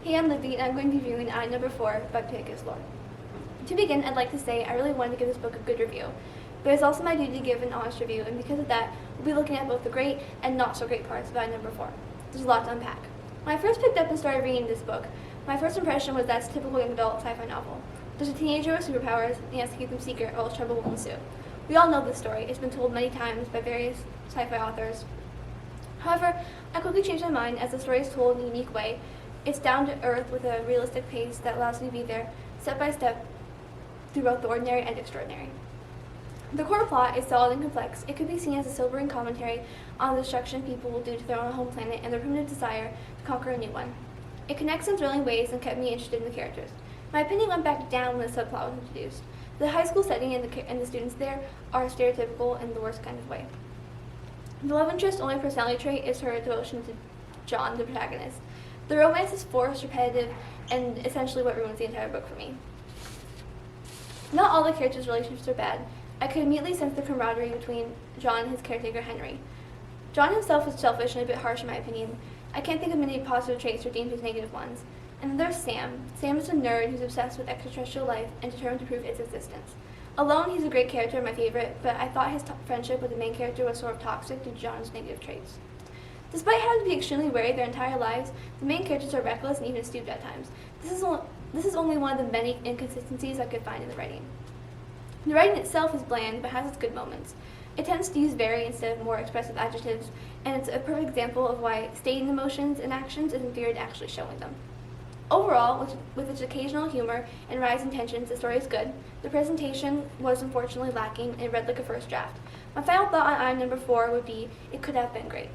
Hey, I'm Libby, and I'm going to be reviewing Eye Number 4 by Pickus Lord. To begin, I'd like to say I really wanted to give this book a good review, but it's also my duty to give an honest review, and because of that, we'll be looking at both the great and not so great parts of Eye Number 4. There's a lot to unpack. When I first picked up and started reading this book, my first impression was that it's a typical young adult sci-fi novel. There's a teenager with superpowers, and he has to keep them secret or else trouble will ensue. We all know this story. It's been told many times by various sci-fi authors. However, I quickly changed my mind as the story is told in a unique way. It's down to earth with a realistic pace that allows me to be there, step by step, through both the ordinary and extraordinary. The core plot is solid and complex. It could be seen as a sobering commentary on the destruction people will do to their own home planet and their primitive desire to conquer a new one. It connects in thrilling ways and kept me interested in the characters. My opinion went back down when the subplot was introduced. The high school setting and the students there are stereotypical in the worst kind of way. The love interest's only personality trait is her devotion to John, the protagonist. The romance is forced, repetitive, and essentially what ruins the entire book for me. Not all the characters' relationships are bad. I could immediately sense the camaraderie between John and his caretaker, Henry. John himself is selfish and a bit harsh in my opinion. I can't think of many positive traits or deemed as negative ones. And then there's Sam. Sam is a nerd who's obsessed with extraterrestrial life and determined to prove its existence. Alone, he's a great character and my favorite, but I thought his friendship with the main character was sort of toxic due to John's negative traits. Despite having to be extremely wary their entire lives, the main characters are reckless and even astute at times. This is only one of the many inconsistencies I could find in the writing. The writing itself is bland, but has its good moments. It tends to use very instead of more expressive adjectives, and it's a perfect example of why stating emotions and actions is inferior to actually showing them. Overall, with its occasional humor and rising tensions, the story is good. The presentation was unfortunately lacking and read like a first draft. My final thought on Eye Number 4 would be, it could have been great.